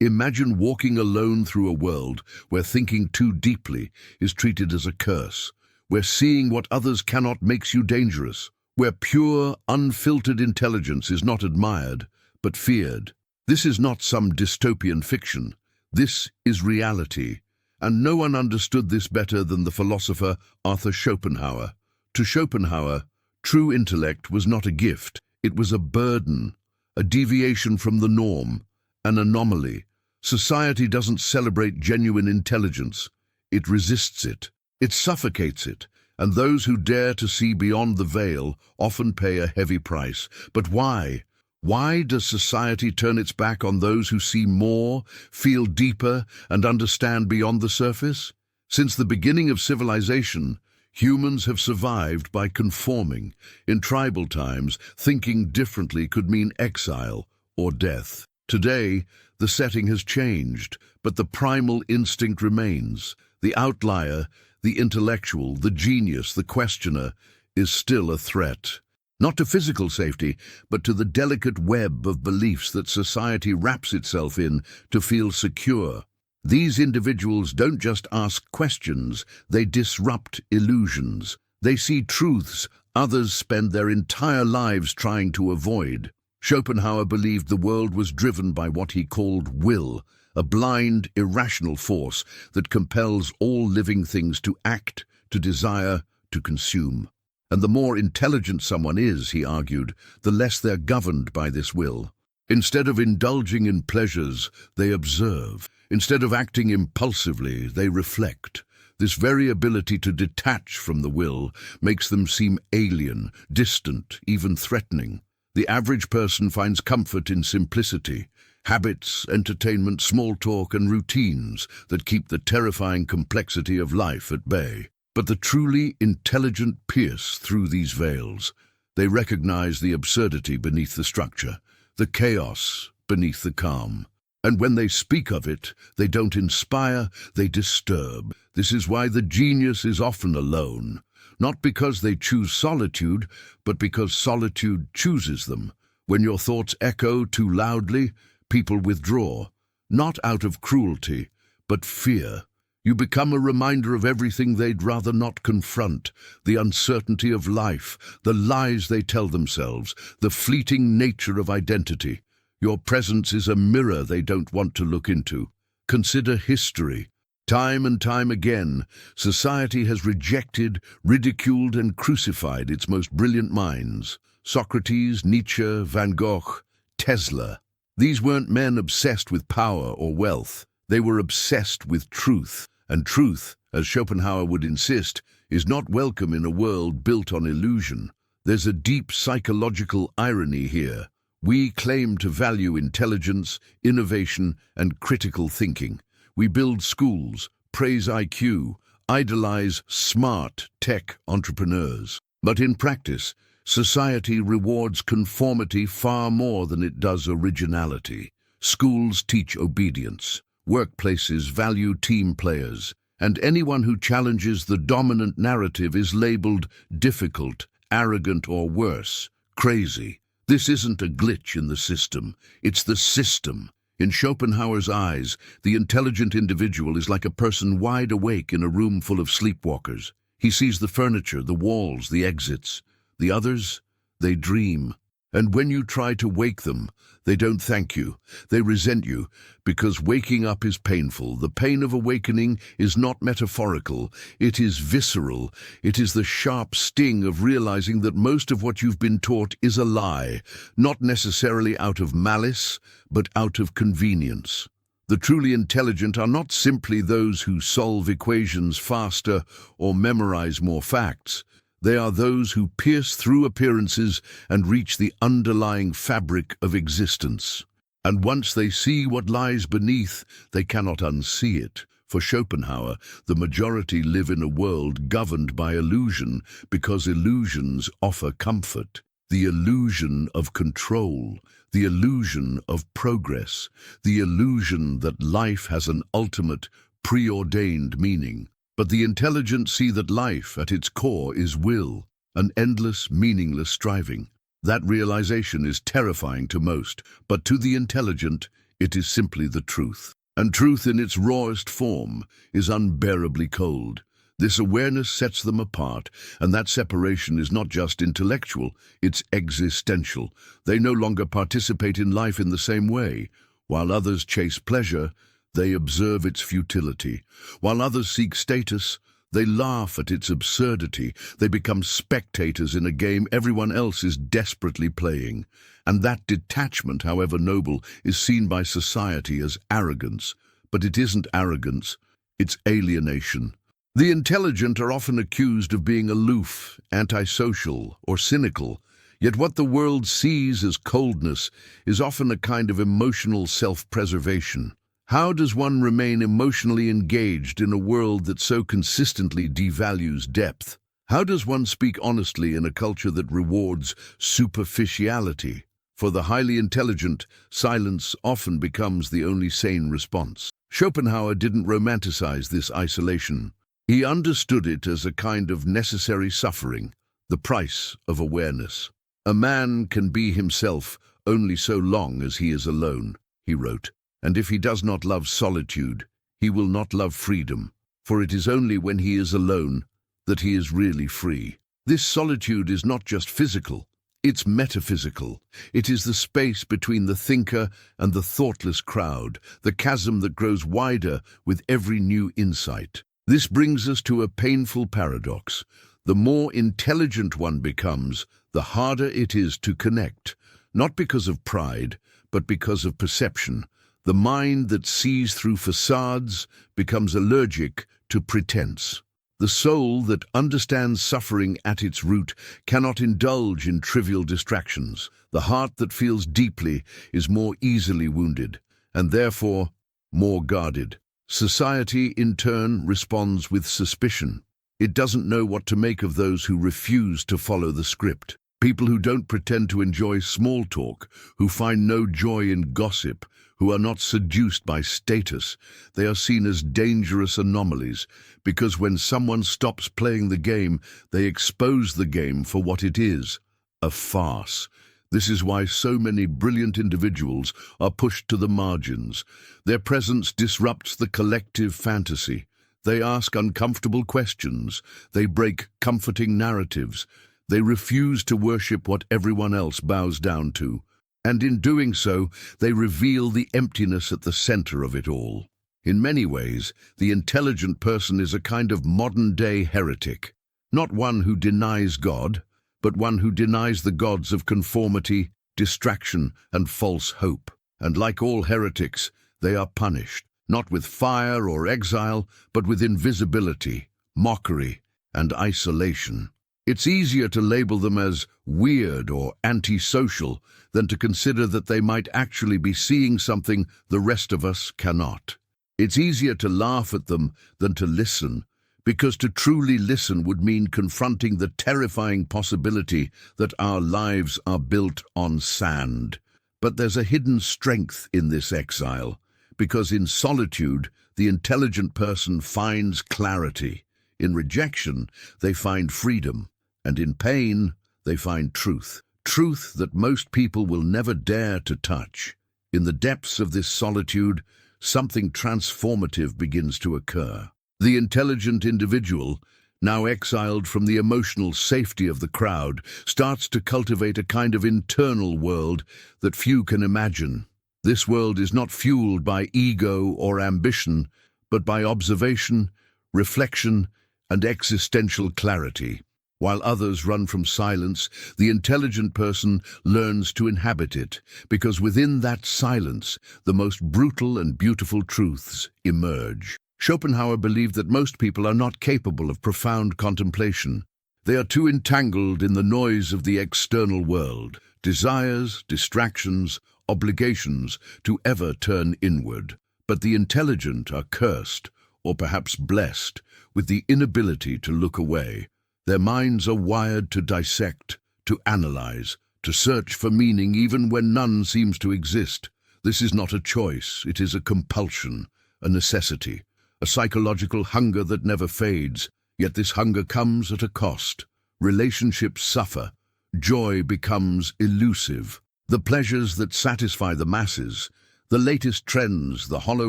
Imagine walking alone through a world where thinking too deeply is treated as a curse, where seeing what others cannot makes you dangerous, where pure, unfiltered intelligence is not admired, but feared. This is not some dystopian fiction. This is reality, and no one understood this better than the philosopher Arthur Schopenhauer. To Schopenhauer, true intellect was not a gift, it was a burden, a deviation from the norm, an anomaly. Society doesn't celebrate genuine intelligence. It resists it. It suffocates it, and those who dare to see beyond the veil often pay a heavy price. But why? Why does society turn its back on those who see more, feel deeper, and understand beyond the surface? Since the beginning of civilization, humans have survived by conforming. In tribal times, thinking differently could mean exile or death. Today, the setting has changed, but the primal instinct remains. The outlier, the intellectual, the genius, the questioner, is still a threat. Not to physical safety, but to the delicate web of beliefs that society wraps itself in to feel secure. These individuals don't just ask questions, they disrupt illusions. They see truths others spend their entire lives trying to avoid. Schopenhauer believed the world was driven by what he called will, a blind, irrational force that compels all living things to act, to desire, to consume. And the more intelligent someone is, he argued, the less they're governed by this will. Instead of indulging in pleasures, they observe. Instead of acting impulsively, they reflect. This very ability to detach from the will makes them seem alien, distant, even threatening. The average person finds comfort in simplicity, habits, entertainment, small talk, and routines that keep the terrifying complexity of life at bay. But the truly intelligent pierce through these veils. They recognize the absurdity beneath the structure, the chaos beneath the calm. And when they speak of it, they don't inspire, they disturb. This is why the genius is often alone. Not because they choose solitude, but because solitude chooses them. When your thoughts echo too loudly, people withdraw, not out of cruelty, but fear. You become a reminder of everything they'd rather not confront, the uncertainty of life, the lies they tell themselves, the fleeting nature of identity. Your presence is a mirror they don't want to look into. Consider history. Time and time again, society has rejected, ridiculed, and crucified its most brilliant minds. Socrates, Nietzsche, Van Gogh, Tesla. These weren't men obsessed with power or wealth. They were obsessed with truth. And truth, as Schopenhauer would insist, is not welcome in a world built on illusion. There's a deep psychological irony here. We claim to value intelligence, innovation, and critical thinking. We build schools, praise IQ, idolize smart tech entrepreneurs. But in practice, society rewards conformity far more than it does originality. Schools teach obedience. Workplaces value team players, and anyone who challenges the dominant narrative is labeled difficult, arrogant, or worse, crazy. This isn't a glitch in the system, it's the system. In Schopenhauer's eyes, the intelligent individual is like a person wide awake in a room full of sleepwalkers. He sees the furniture, the walls, the exits. The others, they dream. And when you try to wake them, they don't thank you. They resent you, because waking up is painful. The pain of awakening is not metaphorical. It is visceral. It is the sharp sting of realizing that most of what you've been taught is a lie, not necessarily out of malice, but out of convenience. The truly intelligent are not simply those who solve equations faster or memorize more facts. They are those who pierce through appearances and reach the underlying fabric of existence. And once they see what lies beneath, they cannot unsee it. For Schopenhauer, the majority live in a world governed by illusion because illusions offer comfort. The illusion of control, the illusion of progress, the illusion that life has an ultimate, preordained meaning. But the intelligent see that life, at its core, is will, an endless, meaningless striving. That realization is terrifying to most, but to the intelligent, It is simply the truth. And truth in its rawest form is unbearably cold. This awareness sets them apart, and that separation is not just intellectual, it's existential. They no longer participate in life in the same way. While others chase pleasure, they observe its futility. While others seek status, they laugh at its absurdity. They become spectators in a game everyone else is desperately playing. And that detachment, however noble, is seen by society as arrogance. But it isn't arrogance, it's alienation. The intelligent are often accused of being aloof, antisocial, or cynical. Yet what the world sees as coldness is often a kind of emotional self-preservation. How does one remain emotionally engaged in a world that so consistently devalues depth? How does one speak honestly in a culture that rewards superficiality? For the highly intelligent, silence often becomes the only sane response. Schopenhauer didn't romanticize this isolation. He understood it as a kind of necessary suffering, the price of awareness. A man can be himself only so long as he is alone, he wrote. And if he does not love solitude, he will not love freedom, for it is only when he is alone that he is really free. This solitude is not just physical, it's metaphysical. It is the space between the thinker and the thoughtless crowd, the chasm that grows wider with every new insight. This brings us to a painful paradox. The more intelligent one becomes, the harder it is to connect, not because of pride, but because of perception. The mind that sees through facades becomes allergic to pretense. The soul that understands suffering at its root cannot indulge in trivial distractions. The heart that feels deeply is more easily wounded, and therefore more guarded. Society, in turn, responds with suspicion. It doesn't know what to make of those who refuse to follow the script. People who don't pretend to enjoy small talk, who find no joy in gossip, who are not seduced by status. They are seen as dangerous anomalies, because when someone stops playing the game, they expose the game for what it is, a farce. This is why so many brilliant individuals are pushed to the margins. Their presence disrupts the collective fantasy. They ask uncomfortable questions. They break comforting narratives. They refuse to worship what everyone else bows down to. And in doing so, they reveal the emptiness at the center of it all. In many ways, the intelligent person is a kind of modern-day heretic. Not one who denies God, but one who denies the gods of conformity, distraction, and false hope. And like all heretics, they are punished, not with fire or exile, but with invisibility, mockery, and isolation. It's easier to label them as weird or antisocial than to consider that they might actually be seeing something the rest of us cannot. It's easier to laugh at them than to listen, because to truly listen would mean confronting the terrifying possibility that our lives are built on sand. But there's a hidden strength in this exile, because in solitude, the intelligent person finds clarity. In rejection, they find freedom. And in pain, they find truth. Truth that most people will never dare to touch. In the depths of this solitude, something transformative begins to occur. The intelligent individual, now exiled from the emotional safety of the crowd, starts to cultivate a kind of internal world that few can imagine. This world is not fueled by ego or ambition, but by observation, reflection, and existential clarity. While others run from silence, the intelligent person learns to inhabit it, because within that silence, the most brutal and beautiful truths emerge. Schopenhauer believed that most people are not capable of profound contemplation. They are too entangled in the noise of the external world, desires, distractions, obligations, to ever turn inward. But the intelligent are cursed, or perhaps blessed, with the inability to look away. Their minds are wired to dissect, to analyze, to search for meaning even when none seems to exist. This is not a choice, it is a compulsion, a necessity, a psychological hunger that never fades. Yet this hunger comes at a cost. Relationships suffer. Joy becomes elusive. The pleasures that satisfy the masses, The latest trends, the hollow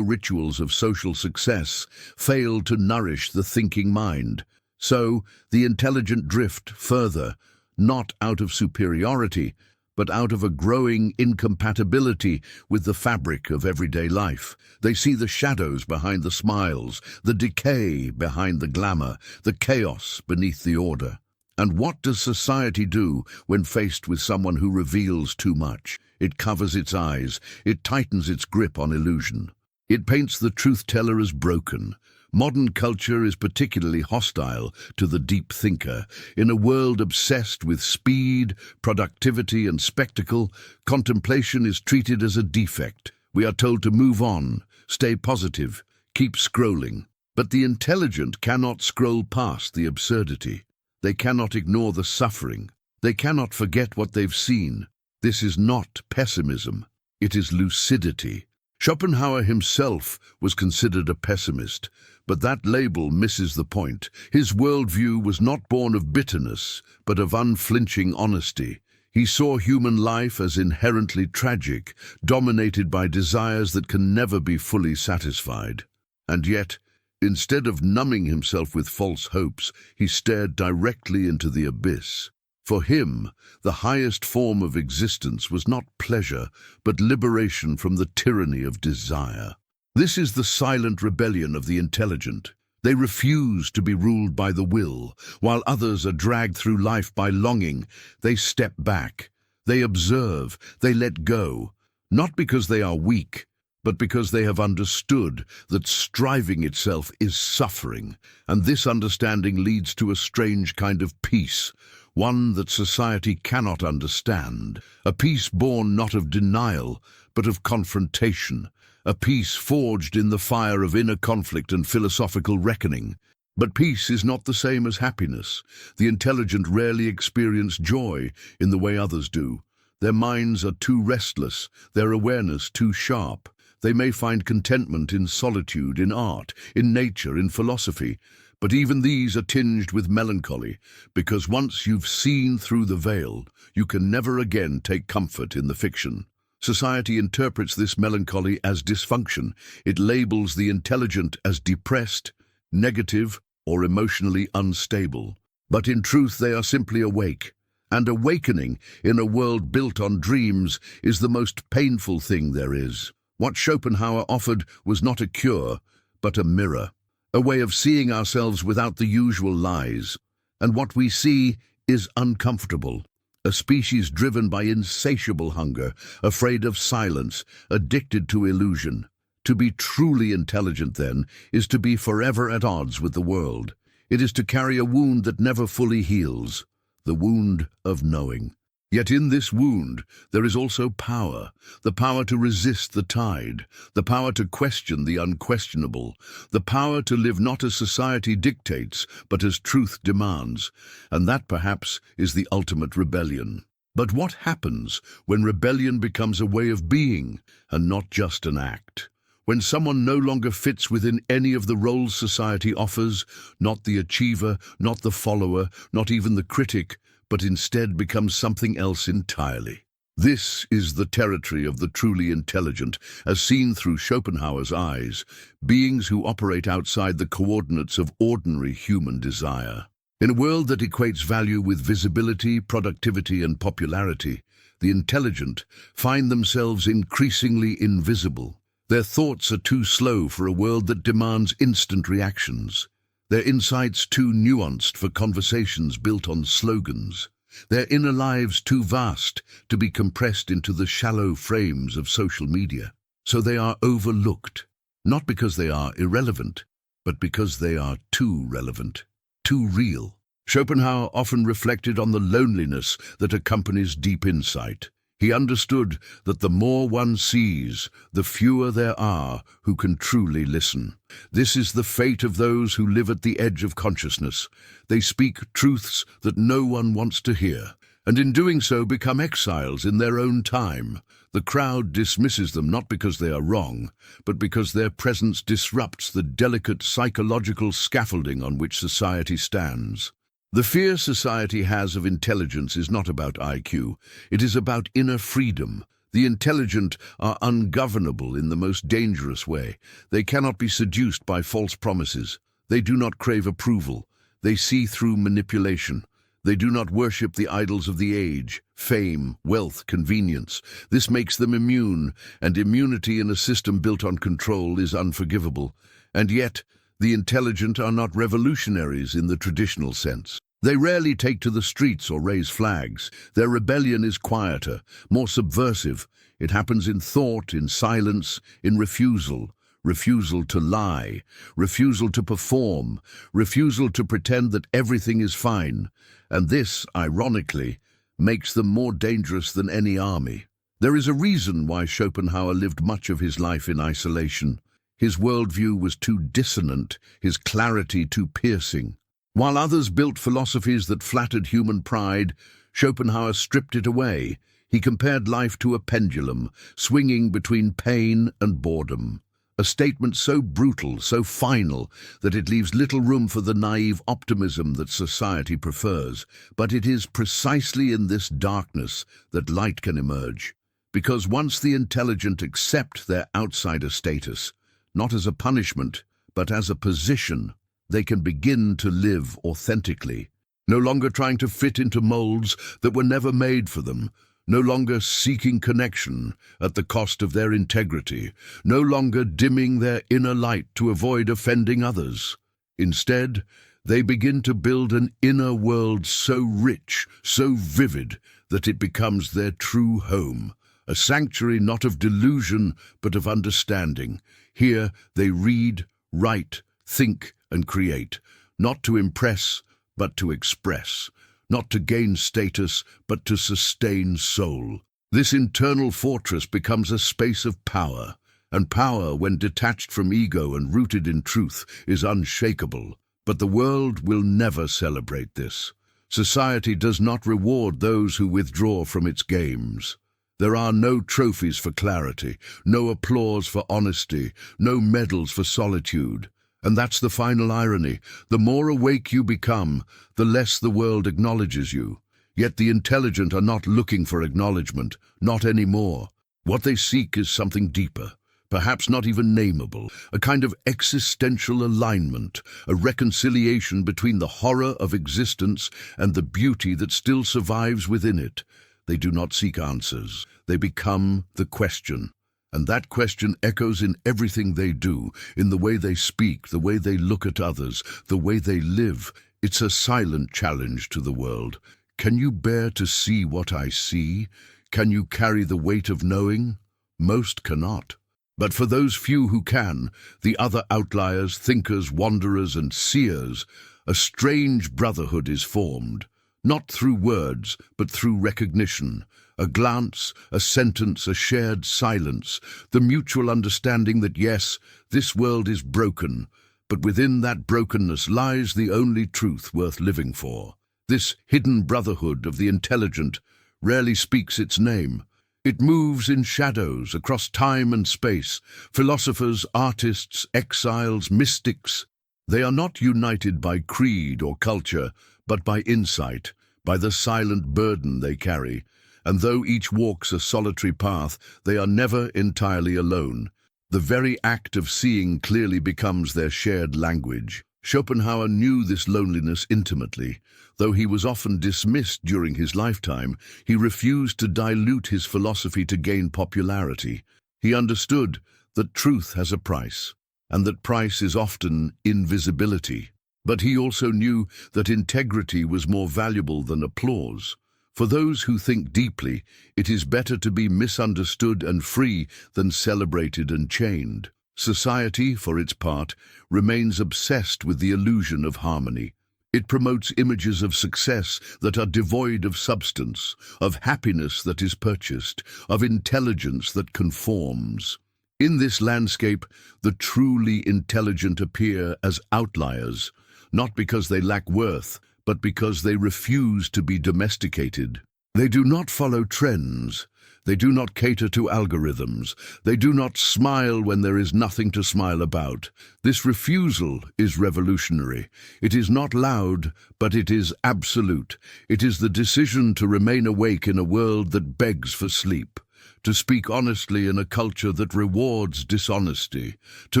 rituals of social success, fail to nourish the thinking mind. So, the intelligent drift further, not out of superiority, but out of a growing incompatibility with the fabric of everyday life. They see the shadows behind the smiles, the decay behind the glamour, the chaos beneath the order. And what does society do when faced with someone who reveals too much? It covers its eyes, it tightens its grip on illusion. It paints the truth-teller as broken. Modern culture is particularly hostile to the deep thinker. In a world obsessed with speed, productivity, and spectacle, contemplation is treated as a defect. We are told to move on, stay positive, keep scrolling. But the intelligent cannot scroll past the absurdity. They cannot ignore the suffering. They cannot forget what they've seen. This is not pessimism. It is lucidity. Schopenhauer himself was considered a pessimist, but that label misses the point. His worldview was not born of bitterness, but of unflinching honesty. He saw human life as inherently tragic, dominated by desires that can never be fully satisfied. And yet, instead of numbing himself with false hopes, he stared directly into the abyss. For him, the highest form of existence was not pleasure, but liberation from the tyranny of desire. This is the silent rebellion of the intelligent. They refuse to be ruled by the will, while others are dragged through life by longing. They step back, they observe, they let go, not because they are weak, but because they have understood that striving itself is suffering, and this understanding leads to a strange kind of peace, one that society cannot understand, a peace born not of denial, but of confrontation, a peace forged in the fire of inner conflict and philosophical reckoning. But peace is not the same as happiness. The intelligent rarely experience joy in the way others do. Their minds are too restless, their awareness too sharp. They may find contentment in solitude, in art, in nature, in philosophy, but even these are tinged with melancholy, because once you've seen through the veil, you can never again take comfort in the fiction. Society interprets this melancholy as dysfunction. It labels the intelligent as depressed, negative, or emotionally unstable. But in truth, they are simply awake. And awakening in a world built on dreams is the most painful thing there is. What Schopenhauer offered was not a cure, but a mirror, a way of seeing ourselves without the usual lies. And what we see is uncomfortable, a species driven by insatiable hunger, afraid of silence, addicted to illusion. To be truly intelligent, then, is to be forever at odds with the world. It is to carry a wound that never fully heals, the wound of knowing. Yet in this wound, there is also power, the power to resist the tide, the power to question the unquestionable, the power to live not as society dictates, but as truth demands. And that, perhaps, is the ultimate rebellion. But what happens when rebellion becomes a way of being, and not just an act? When someone no longer fits within any of the roles society offers, not the achiever, not the follower, not even the critic, but instead becomes something else entirely. This is the territory of the truly intelligent, as seen through Schopenhauer's eyes, beings who operate outside the coordinates of ordinary human desire. In a world that equates value with visibility, productivity, and popularity, the intelligent find themselves increasingly invisible. Their thoughts are too slow for a world that demands instant reactions. Their insights too nuanced for conversations built on slogans. Their inner lives too vast to be compressed into the shallow frames of social media. So they are overlooked, not because they are irrelevant, but because they are too relevant, too real. Schopenhauer often reflected on the loneliness that accompanies deep insight. He understood that the more one sees, the fewer there are who can truly listen. This is the fate of those who live at the edge of consciousness. They speak truths that no one wants to hear, and in doing so become exiles in their own time. The crowd dismisses them not because they are wrong, but because their presence disrupts the delicate psychological scaffolding on which society stands. The fear society has of intelligence is not about IQ. It is about inner freedom, The intelligent are ungovernable in the most dangerous way. They cannot be seduced by false promises. They do not crave approval. They see through manipulation. They do not worship the idols of the age, fame, wealth, convenience. This makes them immune, and immunity in a system built on control is unforgivable. And yet, the intelligent are not revolutionaries in the traditional sense. They rarely take to the streets or raise flags. Their rebellion is quieter, more subversive. It happens in thought, in silence, in refusal. Refusal to lie, refusal to perform, refusal to pretend that everything is fine. And this, ironically, makes them more dangerous than any army. There is a reason why Schopenhauer lived much of his life in isolation. His worldview was too dissonant, his clarity too piercing. While others built philosophies that flattered human pride, Schopenhauer stripped it away. He compared life to a pendulum, swinging between pain and boredom. A statement so brutal, so final, that it leaves little room for the naive optimism that society prefers. But it is precisely in this darkness that light can emerge. Because once the intelligent accept their outsider status, not as a punishment, but as a position, they can begin to live authentically, no longer trying to fit into molds that were never made for them, no longer seeking connection at the cost of their integrity, no longer dimming their inner light to avoid offending others. Instead, they begin to build an inner world so rich, so vivid, that it becomes their true home, a sanctuary not of delusion but of understanding. Here they read, write, think, and create, not to impress, but to express, not to gain status, but to sustain soul. This internal fortress becomes a space of power, and power, when detached from ego and rooted in truth, is unshakable. But the world will never celebrate this. Society does not reward those who withdraw from its games. There are no trophies for clarity, no applause for honesty, no medals for solitude. And that's the final irony. The more awake you become, the less the world acknowledges you. Yet the intelligent are not looking for acknowledgement, not anymore. What they seek is something deeper, perhaps not even nameable, a kind of existential alignment, a reconciliation between the horror of existence and the beauty that still survives within it. They do not seek answers. They become the question. And that question echoes in everything they do, in the way they speak, the way they look at others, the way they live. It's a silent challenge to the world. Can you bear to see what I see? Can you carry the weight of knowing? Most cannot. But for those few who can, the other outliers, thinkers, wanderers, and seers, a strange brotherhood is formed, not through words, but through recognition. A glance, a sentence, a shared silence, the mutual understanding that yes, this world is broken, but within that brokenness lies the only truth worth living for. This hidden brotherhood of the intelligent rarely speaks its name. It moves in shadows across time and space. Philosophers, artists, exiles, mystics, they are not united by creed or culture, but by insight, by the silent burden they carry. And though each walks a solitary path, they are never entirely alone. The very act of seeing clearly becomes their shared language. Schopenhauer knew this loneliness intimately. Though he was often dismissed during his lifetime, he refused to dilute his philosophy to gain popularity. He understood that truth has a price, and that price is often invisibility. But he also knew that integrity was more valuable than applause. For those who think deeply, it is better to be misunderstood and free than celebrated and chained. Society, for its part, remains obsessed with the illusion of harmony. It promotes images of success that are devoid of substance, of happiness that is purchased, of intelligence that conforms. In this landscape, the truly intelligent appear as outliers, not because they lack worth, but because they refuse to be domesticated. They do not follow trends. They do not cater to algorithms. They do not smile when there is nothing to smile about. This refusal is revolutionary. It is not loud, but it is absolute. It is the decision to remain awake in a world that begs for sleep, to speak honestly in a culture that rewards dishonesty, to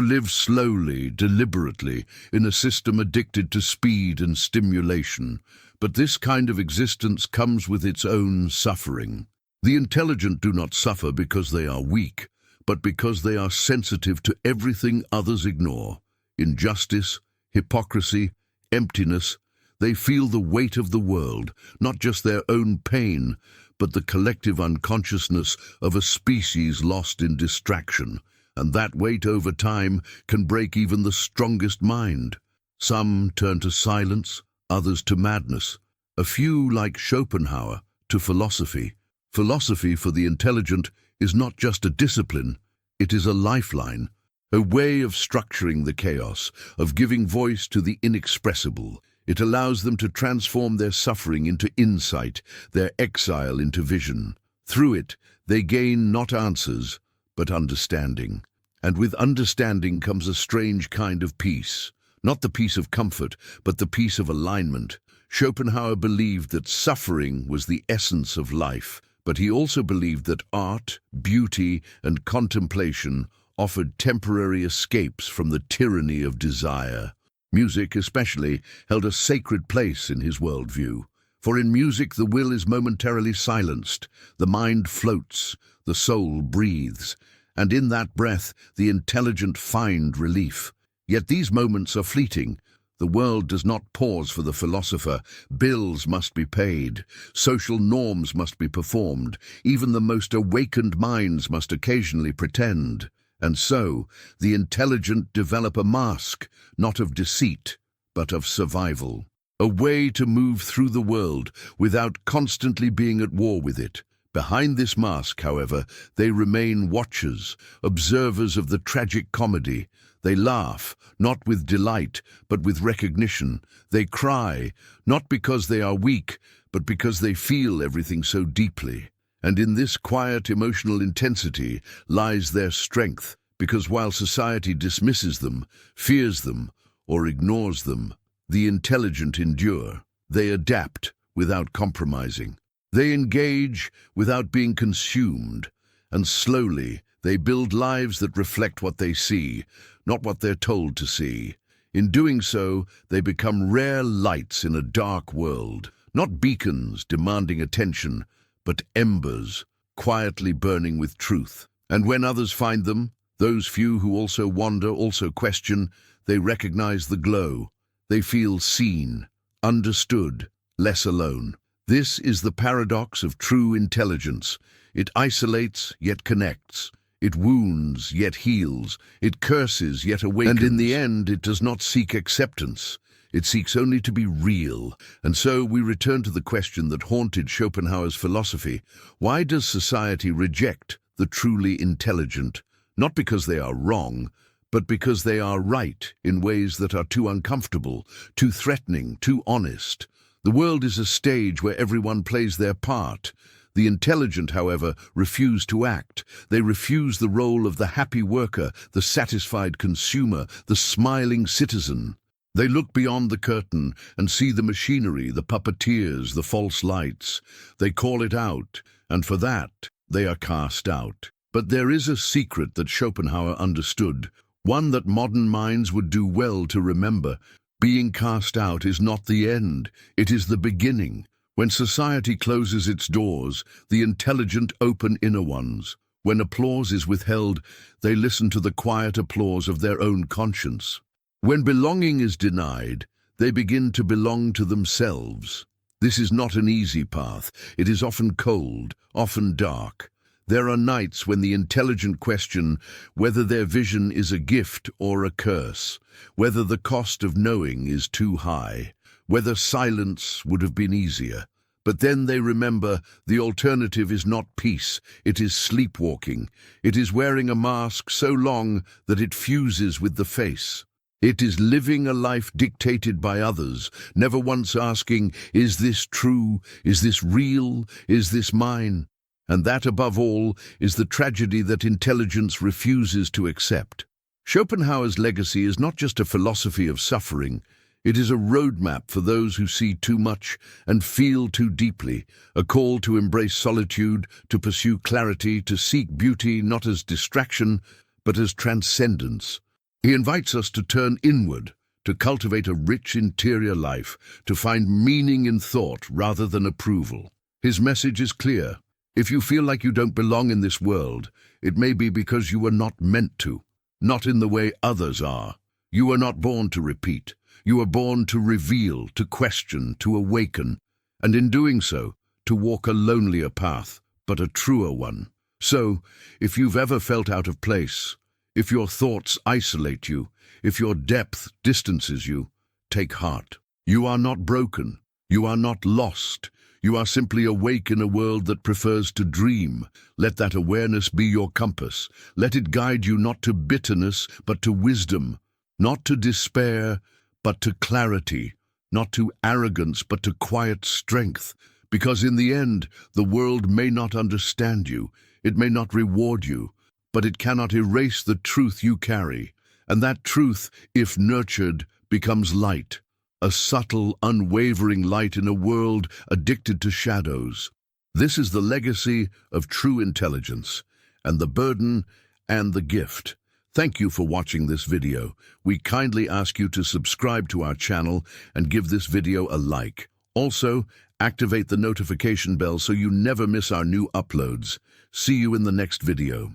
live slowly, deliberately, in a system addicted to speed and stimulation. But this kind of existence comes with its own suffering. The intelligent do not suffer because they are weak, but because they are sensitive to everything others ignore. Injustice, hypocrisy, emptiness. They feel the weight of the world, not just their own pain, but the collective unconsciousness of a species lost in distraction. And that weight over time can break even the strongest mind. Some turn to silence, others to madness. A few, like Schopenhauer, to philosophy. Philosophy for the intelligent is not just a discipline, it is a lifeline, a way of structuring the chaos, of giving voice to the inexpressible. It allows them to transform their suffering into insight, their exile into vision. Through it, they gain not answers, but understanding. And with understanding comes a strange kind of peace. Not the peace of comfort, but the peace of alignment. Schopenhauer believed that suffering was the essence of life, but he also believed that art, beauty, and contemplation offered temporary escapes from the tyranny of desire. Music, especially, held a sacred place in his worldview. For in music the will is momentarily silenced, the mind floats, the soul breathes, and in that breath the intelligent find relief. Yet these moments are fleeting. The world does not pause for the philosopher. Bills must be paid. Social norms must be performed. Even the most awakened minds must occasionally pretend. And so, the intelligent develop a mask, not of deceit, but of survival. A way to move through the world without constantly being at war with it. Behind this mask, however, they remain watchers, observers of the tragic comedy. They laugh, not with delight, but with recognition. They cry, not because they are weak, but because they feel everything so deeply. And in this quiet emotional intensity lies their strength, because while society dismisses them, fears them, or ignores them, the intelligent endure. They adapt without compromising. They engage without being consumed, and slowly they build lives that reflect what they see, not what they're told to see. In doing so, they become rare lights in a dark world, not beacons demanding attention, but embers, quietly burning with truth. And when others find them, those few who also wander, also question, they recognize the glow. They feel seen, understood, less alone. This is the paradox of true intelligence. It isolates, yet connects. It wounds, yet heals. It curses, yet awakens. And in the end, it does not seek acceptance. It seeks only to be real. And so we return to the question that haunted Schopenhauer's philosophy. Why does society reject the truly intelligent? Not because they are wrong, but because they are right in ways that are too uncomfortable, too threatening, too honest. The world is a stage where everyone plays their part. The intelligent, however, refuse to act. They refuse the role of the happy worker, the satisfied consumer, the smiling citizen. They look beyond the curtain and see the machinery, the puppeteers, the false lights. They call it out, and for that, they are cast out. But there is a secret that Schopenhauer understood, one that modern minds would do well to remember. Being cast out is not the end, it is the beginning. When society closes its doors, the intelligent open inner ones. When applause is withheld, they listen to the quiet applause of their own conscience. When belonging is denied, they begin to belong to themselves. This is not an easy path. It is often cold, often dark. There are nights when the intelligent question whether their vision is a gift or a curse, whether the cost of knowing is too high, whether silence would have been easier. But then they remember the alternative is not peace, it is sleepwalking. It is wearing a mask so long that it fuses with the face. It is living a life dictated by others, never once asking, is this true? Is this real? Is this mine? And that, above all, is the tragedy that intelligence refuses to accept. Schopenhauer's legacy is not just a philosophy of suffering, It is a roadmap for those who see too much and feel too deeply, a call to embrace solitude, to pursue clarity, to seek beauty not as distraction, but as transcendence. He invites us to turn inward, to cultivate a rich interior life, to find meaning in thought rather than approval. His message is clear. If you feel like you don't belong in this world, it may be because you were not meant to, not in the way others are. You were not born to repeat. You were born to reveal, to question, to awaken, and in doing so, to walk a lonelier path, but a truer one. So, if you've ever felt out of place, if your thoughts isolate you, if your depth distances you, take heart. You are not broken. You are not lost. You are simply awake in a world that prefers to dream. Let that awareness be your compass. Let it guide you not to bitterness, but to wisdom, not to despair, but to clarity, not to arrogance, but to quiet strength. Because in the end, the world may not understand you, it may not reward you, but it cannot erase the truth you carry. And that truth, if nurtured, becomes light, a subtle, unwavering light in a world addicted to shadows. This is the legacy of true intelligence, and the burden and the gift. Thank you for watching this video. We kindly ask you to subscribe to our channel and give this video a like. Also, activate the notification bell so you never miss our new uploads. See you in the next video.